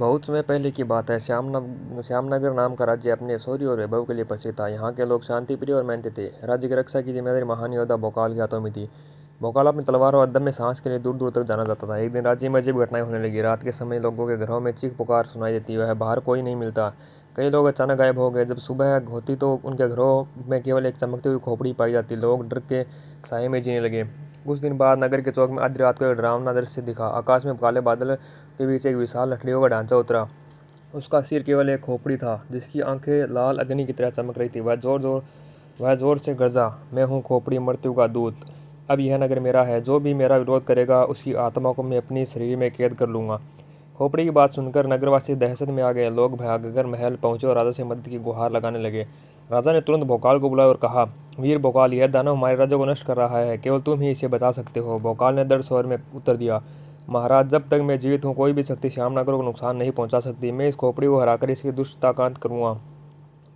बहुत समय पहले की बात है। श्यामनगर नाम का राज्य अपने शौर्य और वैभव के लिए प्रसिद्ध था। यहाँ के लोग शांतिप्रिय और मेहनती थे। राज्य की रक्षा की जिम्मेदारी महान योद्धा भोकाल के हाथों में थी। भोकाल अपनी तलवार और अदम्य साहस के लिए दूर दूर तक जाना जाता था। एक दिन राज्य में अजीब घटनाएं होने लगी। रात के समय लोगों के घरों में चीख पुकार सुनाई देती, वह बाहर कोई नहीं मिलता। कई लोग अचानक गायब हो गए। जब सुबह होती तो उनके घरों में केवल एक चमकती हुई खोपड़ी पाई जाती। लोग डर के साए में जीने लगे। कुछ दिन बाद नगर के चौक में आधी रात को एक डरावना दृश्य दिखा। आकाश में काले बादल के बीच एक विशाल लकड़ियों का ढांचा उतरा। उसका सिर केवल एक खोपड़ी था, जिसकी आंखें लाल अग्नि की तरह चमक रही थी। वह जोर से गरजा, मैं हूँ खोपड़ी, मृत्यु का दूत। अब यह नगर मेरा है। जो भी मेरा विरोध करेगा, उसकी आत्मा को मैं अपनी शरीर में कैद कर लूंगा। खोपड़ी की बात सुनकर नगरवासी दहशत में आ गए। लोग भागकर महल पहुंचे और राजा से मदद की गुहार लगाने लगे। राजा ने तुरंत भोकाल को बुलाया और कहा, वीर भोकाल, यह दानव हमारे राज्य को नष्ट कर रहा है। केवल तुम ही इसे बचा सकते हो। भोकाल ने दृढ़ स्वर में उत्तर दिया, महाराज, जब तक मैं जीवित हूँ कोई भी शक्ति श्यामनगर को नुकसान नहीं पहुंचा सकती। मैं इस खोपड़ी को हराकर इसकी दुष्टता का अंत करूंगा।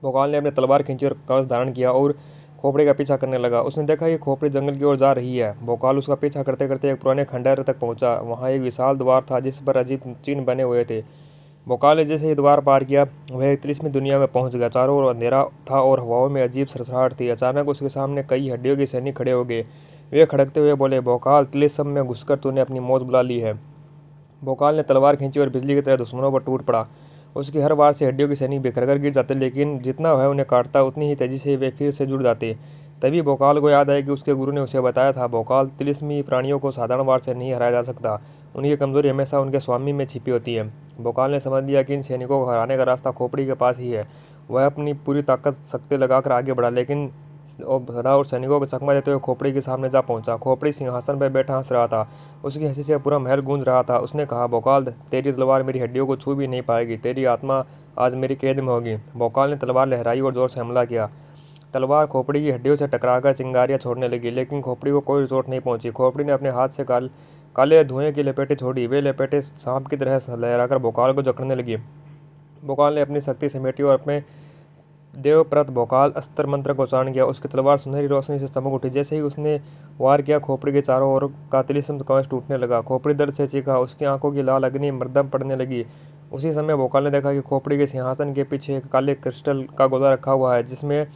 भोकाल ने अपनी तलवार खींची और कवच धारण किया और खोपड़ी का पीछा करने लगा। उसने देखा कि खोपड़ी जंगल की ओर जा रही है। भोकाल उसका पीछा करते करते एक पुराने खंडहर तक पहुंचा। वहां एक विशाल द्वार था, जिस पर अजीब चिन्ह बने हुए थे। भोकाल ने जैसे ही द्वार पार किया, वह एक तिलिस्मी दुनिया में पहुंच गया। चारों ओर अंधेरा था और हवाओं में अजीब सरसराहट थी। अचानक उसके सामने कई हड्डियों के सैनिक खड़े हो गए। वे खड़कते हुए बोले, भोकाल, तिलिस्म में घुसकर तूने अपनी मौत बुला ली है। भोकाल ने तलवार खींची और बिजली की तरह दुश्मनों पर टूट पड़ा। उसकी हर वार से हड्डियों के सैनिक बिखरकर गिर जाते, लेकिन जितना वह उन्हें काटता उतनी ही तेजी से वे फिर से जुड़ जाते। तभी भोकाल को याद आया कि उसके गुरु ने उसे बताया था, भोकाल, तिलिस्मी प्राणियों को साधारण वार से नहीं हराया जा सकता। उनकी कमजोरी हमेशा उनके स्वामी में छिपी होती है। भोकाल ने समझ लिया कि इन सैनिकों को हराने का रास्ता खोपड़ी के पास ही है। वह अपनी पूरी ताकत शक्ति लगाकर आगे बढ़ा, लेकिन और सैनिकों को चकमा देते हुए खोपड़ी के सामने जा पहुंचा। खोपड़ी सिंहासन पर बैठा हंस रहा था। उसकी हंसी से पूरा महल गूंज रहा था। उसने कहा, भोकाल, तेरी तलवार मेरी हड्डियों को छू भी नहीं पाएगी। तेरी आत्मा आज मेरी कैद में होगी। भोकाल ने तलवार लहराई और जोर से हमला किया। तलवार खोपड़ी की हड्डियों से टकराकर चिंगारियां छोड़ने लगी, लेकिन खोपड़ी को कोई चोट नहीं पहुंची। खोपड़ी ने अपने हाथ से काले धुएं की लपेटें छोड़ी। वे लपेटें सांप की तरह लहराकर भोकाल को जकड़ने लगी। भोकाल ने अपनी शक्ति समेटी और अपने देवप्रत भोकाल अस्त्र मंत्र को उच्चारण किया। उसकी तलवार सुनहरी रोशनी से चमक उठी। जैसे ही उसने वार किया, खोपड़ी के चारों ओर का तिलिस्म कवच टूटने लगा। खोपड़ी दर्द से चीखा। उसकी आंखों की लाल अग्नि मर्दम पड़ने लगी। उसी समय भोकाल ने देखा कि खोपड़ी के सिंहासन के पीछे एक काले क्रिस्टल का गोला रखा हुआ है, जिसमें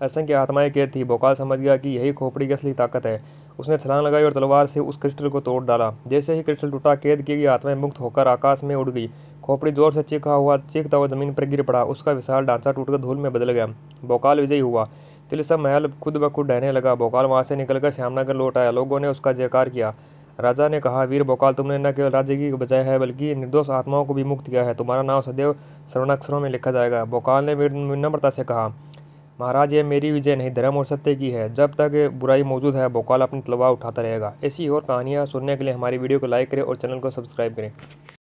असंख्य आत्माएं कैद थी। भोकाल समझ गया कि यही खोपड़ी की असली ताकत है। उसने छलांग लगाई और तलवार से उस क्रिस्टल को तोड़ डाला। जैसे ही क्रिस्टल टूटा, कैद की गई आत्माएं मुक्त होकर आकाश में उड़ गई। खोपड़ी जोर से चीखता हुआ जमीन पर गिर पड़ा। उसका विशाल ढांचा टूटकर धूल में बदल गया। भोकाल विजयी हुआ। तिलिस्म महल खुद ब खुद ढहने लगा। भोकाल वहां से निकलकर श्यामनगर लौट आया। लोगों ने उसका जयकार किया। राजा ने कहा, वीर भोकाल, तुमने न केवल राज्य की बचाया है, बल्कि निर्दोष आत्माओं को भी मुक्त किया है। तुम्हारा नाम सदैव स्वर्णाक्षरों में लिखा जाएगा। भोकाल ने विनम्रता से कहा, महाराज, यह मेरी विजय नहीं, धर्म और सत्य की है। जब तक बुराई मौजूद है, भोकाल अपनी तलवार उठाता रहेगा। ऐसी और कहानियाँ सुनने के लिए हमारी वीडियो को लाइक करें और चैनल को सब्सक्राइब करें।